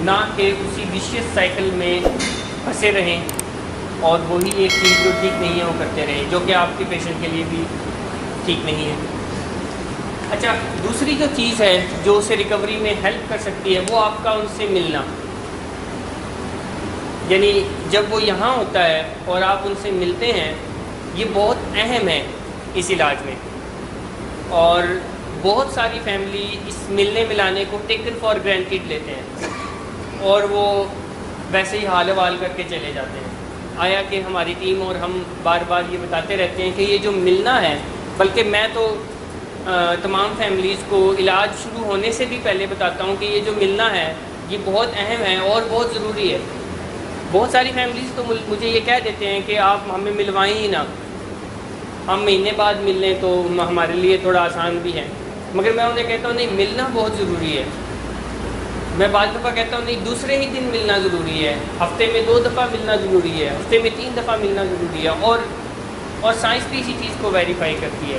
نہ کہ اسی ویشیس سائیکل میں پھنسے رہیں اور وہی ایک چیز جو ٹھیک نہیں ہے وہ کرتے رہیں، جو کہ آپ کے پیشنٹ کے لیے بھی ٹھیک نہیں ہے۔ اچھا، دوسری جو چیز ہے جو اسے ریکوری میں ہیلپ کر سکتی ہے وہ آپ کا ان سے ملنا، یعنی جب وہ یہاں ہوتا ہے اور آپ ان سے ملتے ہیں، یہ بہت اہم ہے اس علاج میں۔ اور بہت ساری فیملی اس ملنے ملانے کو ٹیکن فار گرانٹیڈ لیتے ہیں اور وہ ویسے ہی حال حوال کر کے چلے جاتے ہیں۔ آیا کہ ہماری ٹیم اور ہم بار بار یہ بتاتے رہتے ہیں کہ یہ جو ملنا ہے، بلکہ میں تو تمام فیملیز کو علاج شروع ہونے سے بھی پہلے بتاتا ہوں کہ یہ جو ملنا ہے یہ بہت اہم ہے اور بہت ضروری ہے۔ بہت ساری فیملیز تو مجھے یہ کہہ دیتے ہیں کہ آپ ہمیں ملوائیں ہی نہ، ہم مہینے بعد مل لیں تو ہمارے لیے تھوڑا آسان بھی ہے۔ مگر میں انہیں کہتا ہوں نہیں، ملنا بہت ضروری ہے۔ میں بعض دفعہ کہتا ہوں نہیں، دوسرے ہی دن ملنا ضروری ہے، ہفتے میں 2 دفعہ ملنا ضروری ہے، ہفتے میں 3 دفعہ ملنا ضروری ہے۔ اور سائنس بھی اسی چیز کو ویریفائی کرتی ہے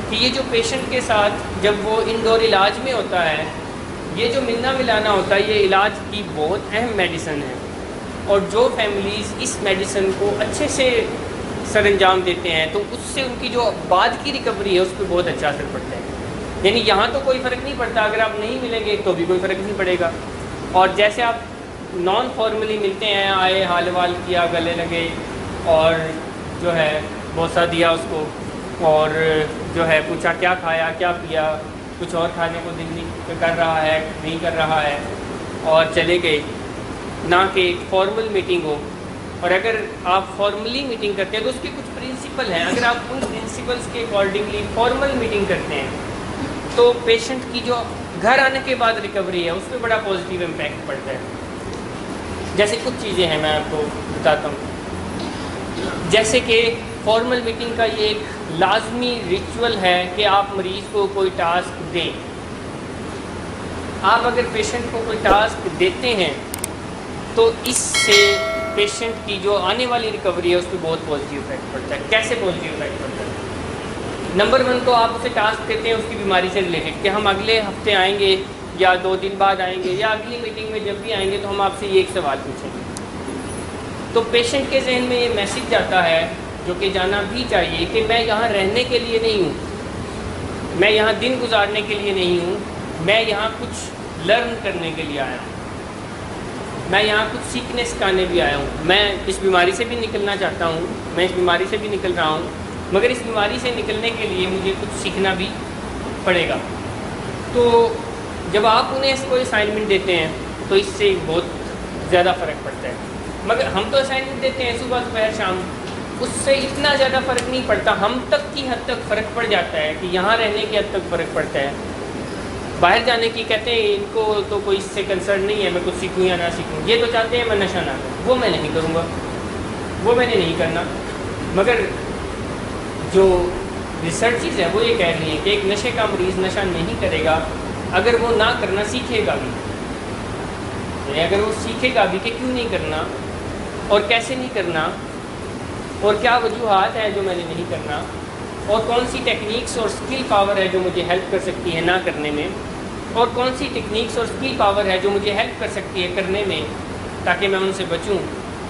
کہ یہ جو پیشنٹ کے ساتھ جب وہ انڈور علاج میں ہوتا ہے، یہ جو ملنا ملانا ہوتا ہے یہ علاج کی بہت اہم میڈیسن ہے۔ اور جو فیملیز اس میڈیسن کو اچھے سے سر انجام دیتے ہیں تو اس سے ان کی جو بعد کی ریکوری ہے اس پہ بہت اچھا اثر پڑتا ہے۔ یعنی یہاں تو کوئی فرق نہیں پڑتا، اگر آپ نہیں ملیں گے تو بھی کوئی فرق نہیں پڑے گا۔ اور جیسے آپ نان فارملی ملتے ہیں، آئے، حال حوال کیا، گلے لگے اور جو ہے بوسہ دیا اس کو، اور جو ہے پوچھا کیا کھایا کیا پیا، کچھ اور کھانے کو دل نہیں کر رہا ہے، نہیں کر رہا ہے، اور چلے گئے، نہ کہ ایک فارمل میٹنگ ہو۔ اور اگر آپ فارملی میٹنگ کرتے ہیں تو اس کے کچھ پرنسپل ہیں، اگر آپ ان پرنسپلس کے اکارڈنگلی فارمل میٹنگ کرتے ہیں تو پیشنٹ کی جو گھر آنے کے بعد ریکوری ہے اس پہ بڑا پازیٹیو امپیکٹ پڑتا ہے۔ جیسے کچھ چیزیں ہیں میں آپ کو بتاتا ہوں، جیسے کہ فارمل میٹنگ کا یہ ایک لازمی ریچول ہے کہ آپ مریض کو کوئی ٹاسک دیں۔ آپ اگر پیشنٹ کو کوئی ٹاسک دیتے ہیں تو اس سے پیشنٹ کی جو آنے والی ریکوری ہے اس پہ بہت پازیٹیو افیکٹ پڑتا ہے۔ کیسے پازیٹیو افیکٹ پڑتا ہے؟ نمبر 1 تو آپ اسے ٹاسک دیتے ہیں اس کی بیماری سے ریلیٹڈ کہ ہم اگلے ہفتے آئیں گے یا 2 دن بعد آئیں گے یا اگلی میٹنگ میں جب بھی آئیں گے تو ہم آپ سے یہ ایک سوال پوچھیں گے۔ تو پیشنٹ کے ذہن میں یہ میسج جاتا ہے جو کہ جانا بھی چاہیے کہ میں یہاں رہنے کے لیے نہیں ہوں، میں یہاں دن گزارنے کے لیے نہیں ہوں، میں یہاں کچھ لرن کرنے کے لیے آیا ہوں، میں یہاں کچھ سیکھنے سکھانے بھی آیا ہوں، میں اس بیماری سے بھی نکلنا چاہتا ہوں، میں اس بیماری سے بھی نکل رہا ہوں، مگر اس بیماری سے نکلنے کے لیے مجھے کچھ سیکھنا بھی پڑے گا۔ تو جب آپ انہیں اس کو اسائنمنٹ دیتے ہیں تو اس سے بہت زیادہ فرق پڑتا ہے۔ مگر ہم تو اسائنمنٹ دیتے ہیں صبح دوپہر شام، اس سے اتنا زیادہ فرق نہیں پڑتا، ہم تک کی حد تک فرق پڑ جاتا ہے کہ یہاں رہنے کی حد تک فرق پڑتا ہے۔ باہر جانے کی کہتے ہیں ان کو تو کوئی اس سے کنسرن نہیں ہے میں کچھ سیکھوں یا نہ سیکھوں، یہ تو چاہتے ہیں میں نشہ نہ کروں، وہ میں نہیں کروں گا، وہ میں نے نہیں کرنا۔ مگر جو ریسرچز ہیں وہ یہ کہہ رہی ہیں کہ ایک نشے کا مریض نشہ نہیں کرے گا اگر وہ نہ کرنا سیکھے گا بھی، یعنی اگر وہ سیکھے گا بھی کہ کیوں نہیں کرنا اور کیسے نہیں کرنا اور کیا وجوہات ہیں جو میں نے نہیں کرنا اور کون سی ٹیکنیکس اور اسکل پاور ہے جو مجھے ہیلپ کر سکتی ہے نہ کرنے میں، اور کون سی ٹیکنیکس اور اسکل پاور ہے جو مجھے ہیلپ کر سکتی ہے کرنے میں تاکہ میں ان سے بچوں،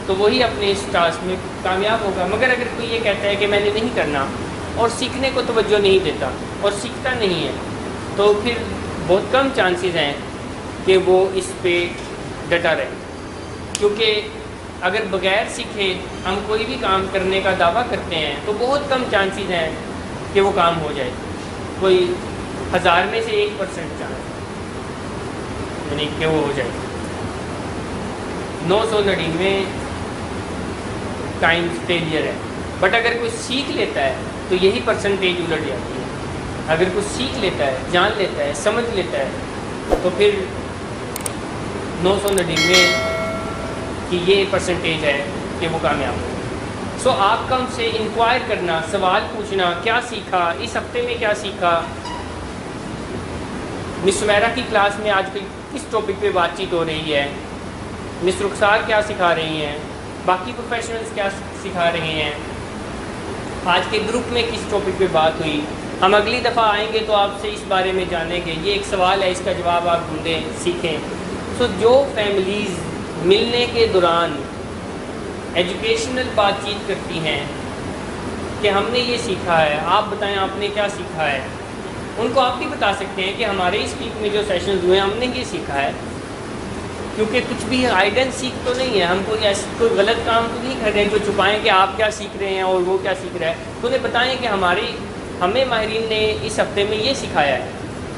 تو وہی اپنے اس ٹاسک میں کامیاب ہوگا۔ مگر اگر کوئی یہ کہتا ہے کہ میں نے نہیں کرنا اور سیکھنے کو توجہ نہیں دیتا اور سیکھتا نہیں ہے تو پھر بہت کم چانسز ہیں کہ وہ اس پہ ڈٹا رہے، کیونکہ اگر بغیر سیکھے ہم کوئی بھی کام کرنے کا دعویٰ کرتے ہیں تو بہت کم چانسز ہیں کہ وہ کام ہو جائے، کوئی 1000 میں سے 1% چانس یعنی کہ وہ ہو جائے۔ 999 ٹائمز فیلئر ہے، بٹ اگر کوئی سیکھ لیتا ہے تو یہی پرسنٹیج الٹ جاتی ہے۔ اگر کوئی سیکھ لیتا ہے، جان لیتا ہے، سمجھ لیتا ہے تو پھر 999 کی یہ پرسنٹیج ہے کہ وہ کامیاب ہو۔ سو آپ کا ان سے انکوائر کرنا، سوال پوچھنا، کیا سیکھا اس ہفتے میں، کیا سیکھا، مس سمیرہ کی کلاس میں آج کل کس ٹاپک پہ بات چیت ہو رہی ہے، مس رخسار کیا سکھا رہی ہیں، باقی پروفیشنلز کیا سکھا رہے ہیں، آج کے گروپ میں کس ٹاپک پہ بات ہوئی، ہم اگلی دفعہ آئیں گے تو آپ سے اس بارے میں جانیں گے، یہ ایک سوال ہے، اس کا جواب آپ ڈھونڈیں، سیکھیں۔ سو جو فیملیز ملنے کے دوران ایجوکیشنل بات چیت کرتی ہیں کہ ہم نے یہ سیکھا ہے، آپ بتائیں آپ نے کیا سیکھا ہے، ان کو آپ بھی بتا سکتے ہیں کہ ہمارے اس ویک میں جو سیشنز ہوئے ہیں ہم نے یہ سیکھا ہے، کیونکہ کچھ بھی ہائیڈ اینڈ سیکھ تو نہیں ہے، ہم کوئی غلط کام تو نہیں کر رہے ہیں جو چھپائیں کہ آپ کیا سیکھ رہے ہیں اور وہ کیا سیکھ رہا ہے، تو انہیں بتائیں کہ ہمیں ماہرین نے اس ہفتے میں یہ سکھایا ہے،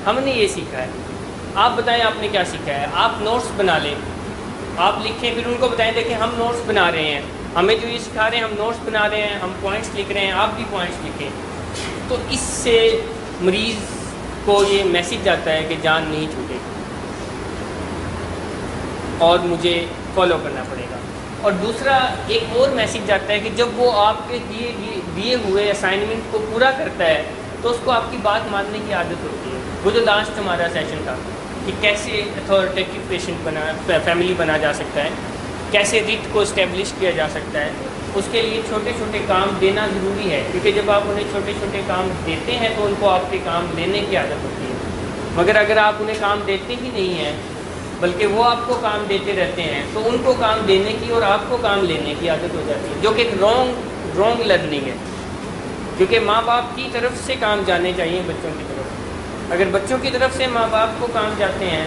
ہم نے یہ سیکھا ہے، آپ بتائیں آپ نے کیا سیکھا ہے، آپ نوٹس بنا لیں، آپ لکھیں، پھر ان کو بتائیں دیکھیں ہم نوٹس بنا رہے ہیں، ہمیں جو یہ سکھا رہے ہیں ہم نوٹس بنا رہے ہیں، ہم پوائنٹس لکھ رہے ہیں، آپ بھی پوائنٹس لکھیں، تو اس سے مریض کو یہ میسیج جاتا ہے کہ جان نہیں چھوٹے اور مجھے فالو کرنا پڑے گا۔ اور دوسرا ایک اور میسیج جاتا ہے کہ جب وہ آپ کے دیے ہوئے اسائنمنٹ کو پورا کرتا ہے تو اس کو آپ کی بات ماننے کی عادت ہوتی ہے۔ وہ جو لاسٹ ہمارا سیشن تھا کہ کیسے اتھارٹیٹیو پیشنٹ فیملی بنا جا سکتا ہے، کیسے ریٹ کو اسٹیبلش کیا جا سکتا ہے، اس کے لیے چھوٹے چھوٹے کام دینا ضروری ہے، کیونکہ جب آپ انہیں چھوٹے چھوٹے کام دیتے ہیں تو ان کو آپ کے کام لینے کی عادت ہوتی ہے، مگر اگر آپ انہیں کام دیتے ہی نہیں ہیں بلکہ وہ آپ کو کام دیتے رہتے ہیں تو ان کو کام دینے کی اور آپ کو کام لینے کی عادت ہو جاتی ہے، جو کہ ایک رانگ لرننگ ہے، کیونکہ ماں باپ کی طرف سے کام جانے چاہیے بچوں کی طرف، اگر بچوں کی طرف سے ماں باپ کو کام جاتے ہیں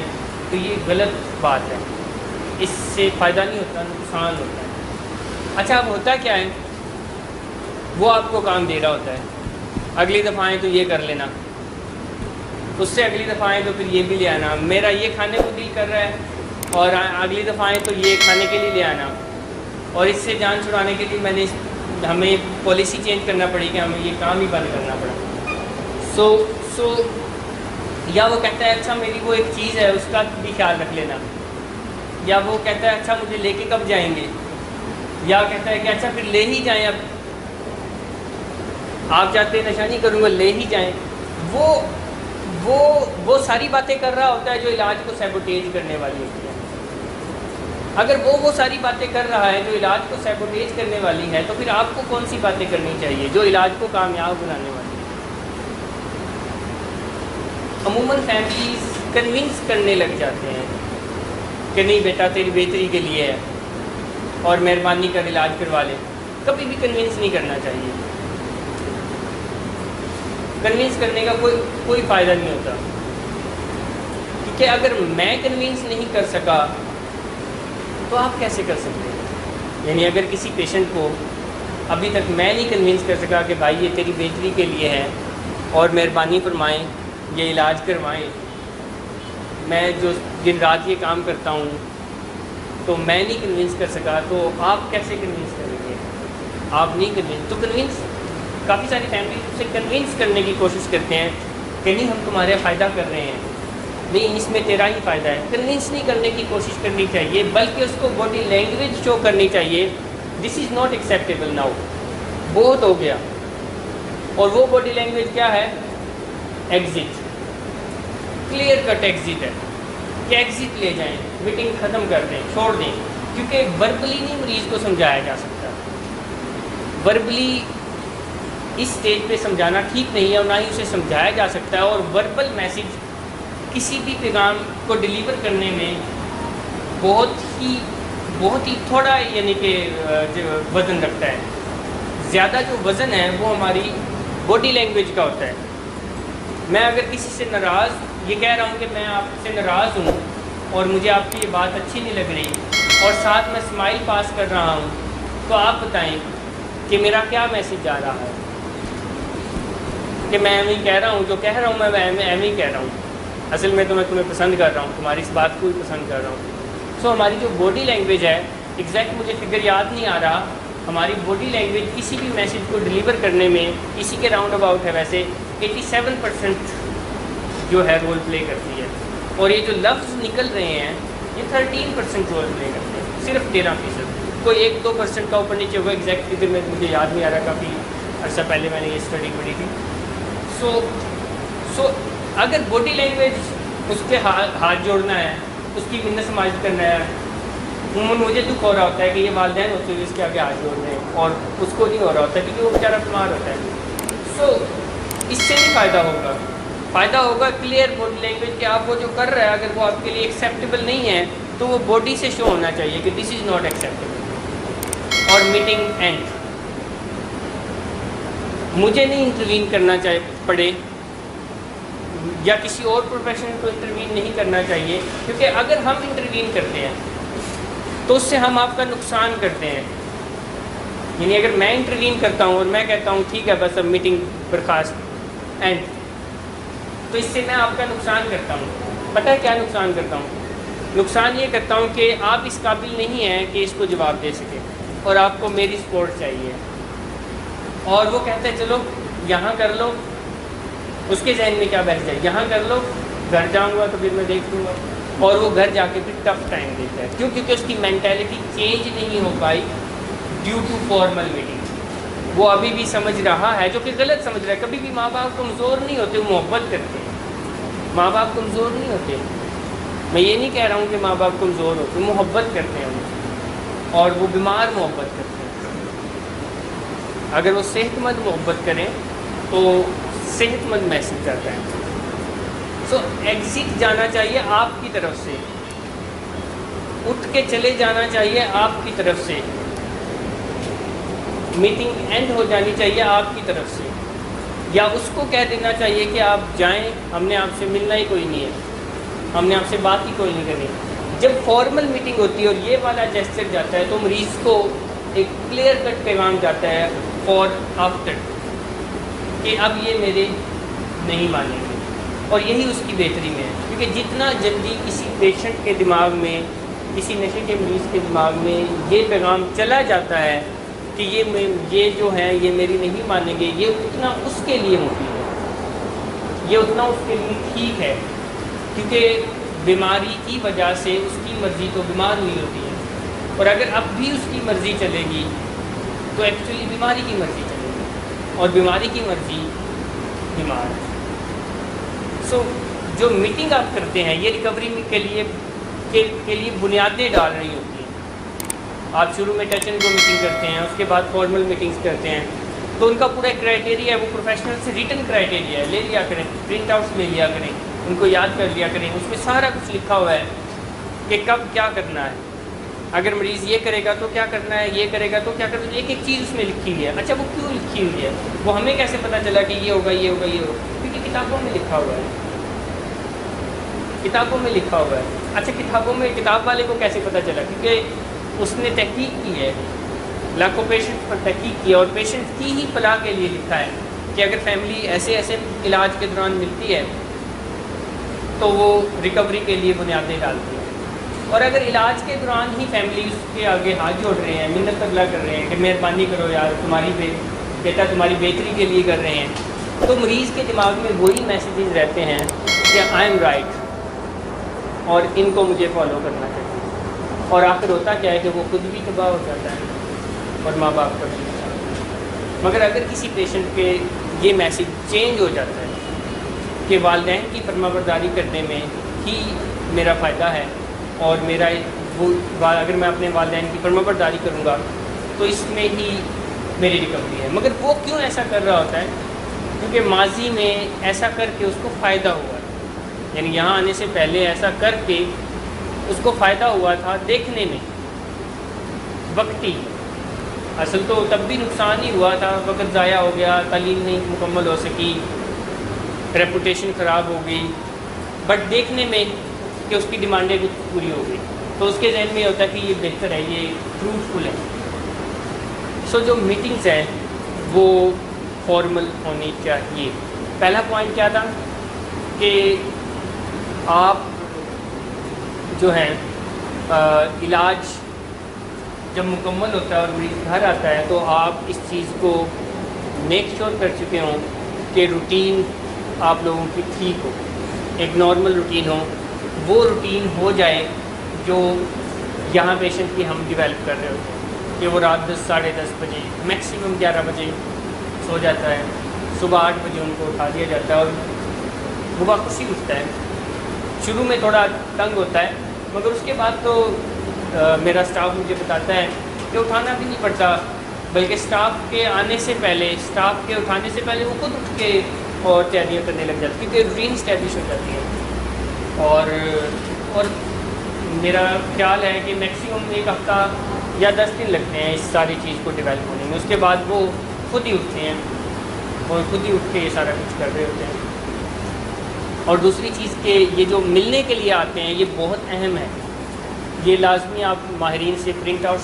تو یہ غلط بات ہے، اس سے فائدہ نہیں ہوتا، نقصان ہوتا ہے۔ اچھا اب ہوتا کیا ہے، وہ آپ کو کام دے رہا ہوتا ہے، اگلی دفعہ آئیں تو یہ کر لینا، اس سے اگلی دفعہ آئیں تو پھر یہ بھی لے آنا، میرا یہ کھانے کو دل کر رہا ہے اور اگلی دفعہ آئیں تو یہ کھانے کے لیے لے آنا، اور اس سے جان چھڑانے کے لیے ہمیں پالیسی چینج کرنا پڑی کہ ہمیں یہ کام ہی بند کرنا پڑا۔ سو یا وہ کہتا ہے اچھا میری وہ ایک چیز ہے اس کا بھی خیال رکھ لینا، یا وہ کہتا ہے اچھا مجھے لے کے کب جائیں گے، یا کہتا ہے کہ اچھا پھر لے ہی جائیں، اب آپ چاہتے ہیں نشانی کروں گا لے ہی جائیں، وہ ساری باتیں کر رہا ہوتا ہے جو علاج کو سیبوٹیج کرنے والی ہوتی ہے۔ اگر وہ ساری باتیں کر رہا ہے جو علاج کو سیبوٹیج کرنے والی ہے تو پھر آپ کو کون سی باتیں کرنی چاہیے جو علاج کو کامیاب بنانے والی ہے؟ عموماً فیملیز کنونس کرنے لگ جاتے ہیں کہ نہیں بیٹا تیری بہتری کے لیے ہے اور مہربانی کر علاج کروا لے، کبھی بھی کنونس نہیں کرنا چاہیے، کنونس کرنے کا کوئی فائدہ نہیں ہوتا، کیونکہ اگر میں کنونس نہیں کر سکا تو آپ کیسے کر سکتے ہیں؟ یعنی اگر کسی پیشنٹ کو ابھی تک میں نہیں کنونس کر سکا کہ بھائی یہ تیری بہتری کے لیے ہے اور مہربانی فرمائیں یہ علاج کروائیں، میں جو دن رات یہ کام کرتا ہوں تو میں نہیں کنونس کر سکا، تو آپ کیسے کنونس کریں گے؟ آپ نہیں کنونس، تو کنونس کافی ساری فیملی سے کنونس کرنے کی کوشش کرتے ہیں کہ نہیں ہم تمہارا فائدہ کر رہے ہیں، نہیں اس میں تیرا ہی فائدہ ہے، کنونس نہیں کرنے کی کوشش کرنی چاہیے بلکہ اس کو باڈی لینگویج شو کرنی چاہیے، دس از ناٹ ایکسیپٹیبل ناؤ، بہت ہو گیا، اور وہ باڈی لینگویج کیا ہے؟ ایگزٹ، کلیئر کٹ ایگزٹ ہے کہ ایگزٹ لے جائیں، میٹنگ ختم کر دیں، چھوڑ دیں، کیونکہ وربلی نہیں مریض کو سمجھایا جا سکتا، وربلی اس اسٹیج پہ سمجھانا ٹھیک نہیں ہے اور نہ ہی اسے سمجھایا جا سکتا ہے، اور وربل میسیج کسی بھی پیغام کو ڈیلیور کرنے میں بہت ہی تھوڑا یعنی کہ وزن رکھتا ہے، زیادہ جو وزن ہے وہ ہماری باڈی لینگویج کا ہوتا ہے۔ میں اگر کسی سے ناراض یہ کہہ رہا ہوں کہ میں آپ سے ناراض ہوں اور مجھے آپ کی یہ بات اچھی نہیں لگ رہی اور ساتھ میں اسمائل پاس کر رہا ہوں، تو آپ بتائیں کہ میرا کیا میسیج جا رہا ہے؟ کہ میں ایویں کہہ رہا ہوں، جو کہہ رہا ہوں میں ایویں کہہ رہا ہوں، اصل میں تو میں تمہیں پسند کر رہا ہوں، تمہاری اس بات کو بھی پسند کر رہا ہوں۔ سو ہماری جو باڈی لینگویج ہے، ایگزیکٹ مجھے فگر یاد نہیں آ رہا، ہماری باڈی لینگویج کسی بھی میسیج کو ڈیلیور کرنے میں اسی کے راؤنڈ اباؤٹ ہے ویسے 87% جو ہے رول پلے کرتی ہے، اور یہ جو لفظ نکل رہے ہیں یہ 13% رول پلے کرتے ہیں، صرف 13%، کوئی 1-2% کا اوپر نیچے ہوا، ایگزیکٹ فگر میں مجھے یاد نہیں آ رہا، کافی عرصہ پہلے میں نے یہ اسٹڈی پڑھی تھی۔ سو اگر باڈی لینگویج اس کے ہاتھ جوڑنا ہے، اس کی منت سماجت کرنا ہے، عموماً مجھے دکھ ہو رہا ہوتا ہے کہ یہ والدین ہوتے ہیں اس کے آگے ہاتھ جوڑ رہے ہیں اور اس کو نہیں ہو رہا ہوتا کیونکہ وہ بیچارہ بیمار ہوتا ہے۔ سو اس سے نہیں فائدہ ہوگا، فائدہ ہوگا کلیئر باڈی لینگویج کہ آپ وہ جو کر رہے ہیں اگر وہ آپ کے لیے ایکسیپٹیبل نہیں ہے تو وہ باڈی سے شو ہونا چاہیے کہ دس از ناٹ ایکسیپٹیبل. اور میٹنگ اینڈ, مجھے نہیں انٹروین کرنا پڑے یا کسی اور پروفیشنل کو انٹروین نہیں کرنا چاہیے, کیونکہ اگر ہم انٹروین کرتے ہیں تو اس سے ہم آپ کا نقصان کرتے ہیں. یعنی اگر میں انٹروین کرتا ہوں اور میں کہتا ہوں ٹھیک ہے بس اب میٹنگ برخاست اینڈ, تو اس سے میں آپ کا نقصان کرتا ہوں. پتہ ہے کیا نقصان کرتا ہوں؟ نقصان یہ کرتا ہوں کہ آپ اس قابل نہیں ہیں کہ اس کو جواب دے سکیں اور آپ کو میری سپورٹ چاہیے. اور وہ کہتے ہیں چلو یہاں کر لو, اس کے ذہن میں کیا بیٹھ جائے, یہاں کر لو, گھر جاؤں گا تو پھر میں دیکھ لوں گا. اور وہ گھر جا کے پھر ٹف ٹائم دیتا ہے. کیوں؟ کیونکہ اس کی مینٹیلٹی چینج نہیں ہو پائی ڈیو ٹو فارمل میٹنگ. وہ ابھی بھی سمجھ رہا ہے, جو کہ غلط سمجھ رہا ہے. کبھی بھی ماں باپ کمزور نہیں ہوتے, وہ محبت کرتے ہیں. ماں باپ کمزور نہیں ہوتے, میں یہ نہیں کہہ رہا ہوں کہ ماں باپ کمزور ہوتے, محبت کرتے ہیں اور وہ بیمار محبت کرتے ہیں. اگر وہ صحت مند محبت کریں تو صحت مند محسوس کرتا ہے. سو ایگزٹ جانا چاہیے آپ کی طرف سے, اٹھ کے چلے جانا چاہیے آپ کی طرف سے, میٹنگ اینڈ ہو جانی چاہیے آپ کی طرف سے, یا اس کو کہہ دینا چاہیے کہ آپ جائیں, ہم نے آپ سے ملنا ہی کوئی نہیں ہے, ہم نے آپ سے بات ہی کوئی نہیں کرنی. جب فارمل میٹنگ ہوتی ہے اور یہ والا جیسچر جاتا ہے تو مریض کو ایک کلیئر کٹ پیغام جاتا ہے فار آفٹر کہ اب یہ میرے نہیں مانیں گے. اور یہی اس کی بہتری میں ہے, کیونکہ جتنا جلدی کسی پیشنٹ کے دماغ میں, کسی نشے کے مریض کے دماغ میں یہ پیغام چلا جاتا ہے کہ یہ جو ہے یہ میری نہیں مانیں گے, یہ اتنا اس کے لیے مفید ہے, یہ اتنا اس کے لیے ٹھیک ہے. کیونکہ بیماری کی وجہ سے اس کی مرضی تو بیمار ہوئی ہوتی ہے, اور اگر اب بھی اس کی مرضی چلے گی تو ایکچولی بیماری کی مرضی چلے گی, اور بیماری کی مرضی بیمار ہے. سو جو میٹنگ آپ کرتے ہیں یہ ریکوری کے لیے بنیادیں ڈال رہی ہوتی ہیں. آپ شروع میں ٹچ اینڈ گو میٹنگ کرتے ہیں, اس کے بعد فارمل میٹنگز کرتے ہیں, تو ان کا پورا کرائٹیریا ہے, وہ پروفیشنل سے ریٹن کرائٹیریا ہے, لے لیا کریں, پرنٹ آؤٹس لے لیا کریں, ان کو یاد کر لیا کریں. اس میں سارا کچھ لکھا ہوا ہے کہ کب کیا کرنا ہے, اگر مریض یہ کرے گا تو کیا کرنا ہے, یہ کرے گا تو کیا کرنا ہے, ایک ایک چیز اس میں لکھی ہوئی ہے. اچھا وہ کیوں لکھی ہوئی ہے, وہ ہمیں کیسے پتہ چلا کہ یہ ہوگا یہ ہوگا یہ ہوگا؟ کیونکہ کتابوں میں لکھا ہوا ہے, کتابوں میں لکھا ہوا ہے. اچھا کتابوں میں, کتاب والے کو کیسے پتہ چلا؟ کیونکہ اس نے تحقیق کی ہے, لاکھوں پیشنٹ پر تحقیق کی ہے, اور پیشنٹ کی ہی فلاح کے لیے لکھا ہے کہ اگر فیملی ایسے ایسے علاج کے دوران ملتی ہے تو وہ ریکوری کے لیے بنیادیں ڈالتی ہے. اور اگر علاج کے دوران ہی فیملی اس کے آگے ہاتھ جوڑ رہے ہیں, منت اگلا کر رہے ہیں کہ مہربانی کرو یار, تمہاری بیٹا تمہاری بہتری کے لیے کر رہے ہیں, تو مریض کے دماغ میں وہی میسیجز رہتے ہیں کہ آئی ایم رائٹ اور ان کو مجھے فالو کرنا چاہیے. اور آخر ہوتا کیا ہے کہ وہ خود بھی تباہ ہو جاتا ہے اور ماں باپ پر بھی. مگر اگر کسی پیشنٹ کے یہ میسیج چینج ہو جاتا ہے کہ والدین کی فرمانبرداری کرنے میں ہی میرا فائدہ ہے, اور میرا وہ اگر میں اپنے والدین کی فرمانبرداری کروں گا تو اس میں ہی میری ریکوری ہے. مگر وہ کیوں ایسا کر رہا ہوتا ہے؟ کیونکہ ماضی میں ایسا کر کے اس کو فائدہ ہوا ہے, یعنی یہاں آنے سے پہلے ایسا کر کے اس کو فائدہ ہوا تھا دیکھنے میں, وقتی. اصل تو تب بھی نقصان ہی ہوا تھا, وقت ضائع ہو گیا, تعلیم نہیں مکمل ہو سکی, ریپوٹیشن خراب ہو گئی, بٹ دیکھنے میں کہ اس کی ڈیمانڈیں کچھ پوری ہو گئی تو اس کے ذہن میں یہ ہوتا ہے کہ یہ بہتر ہے, یہ فروٹفل ہے. سو جو میٹنگز ہیں وہ فارمل ہونی چاہیے. پہلا پوائنٹ کیا تھا کہ آپ جو ہیں علاج جب مکمل ہوتا ہے اور مریض گھر آتا ہے تو آپ اس چیز کو میک شور کر چکے ہوں کہ روٹین آپ لوگوں کی ٹھیک ہو, ایک نارمل روٹین ہو. وہ روٹین ہو جائے جو یہاں پیشنٹ کی ہم ڈیولپ کر رہے ہوتے ہیں کہ وہ رات 10 ساڑھے 10 بجے میکسیمم 11 بجے سو جاتا ہے, صبح 8 بجے ان کو اٹھا دیا جاتا ہے اور وہ باخوشی اٹھتا ہے. شروع میں تھوڑا تنگ ہوتا ہے, مگر اس کے بعد تو میرا اسٹاف مجھے بتاتا ہے کہ اٹھانا بھی نہیں پڑتا, بلکہ اسٹاف کے آنے سے پہلے, اسٹاف کے اٹھانے سے پہلے وہ خود اٹھ کے اور تیاریاں کرنے لگ جاتے ہیں کیونکہ روٹین اسٹیبلش ہو جاتی ہے. اور میرا خیال ہے کہ میکسیمم 1 ہفتہ یا 10 دن لگتے ہیں اس ساری چیز کو ڈیولپ ہونے میں. اس کے بعد وہ خود ہی اٹھتے ہیں اور خود ہی اٹھ کے یہ سارا کچھ کر رہے ہوتے ہیں. اور دوسری چیز کہ یہ جو ملنے کے لیے آتے ہیں یہ بہت اہم ہے. یہ لازمی آپ ماہرین سے پرنٹ آؤٹ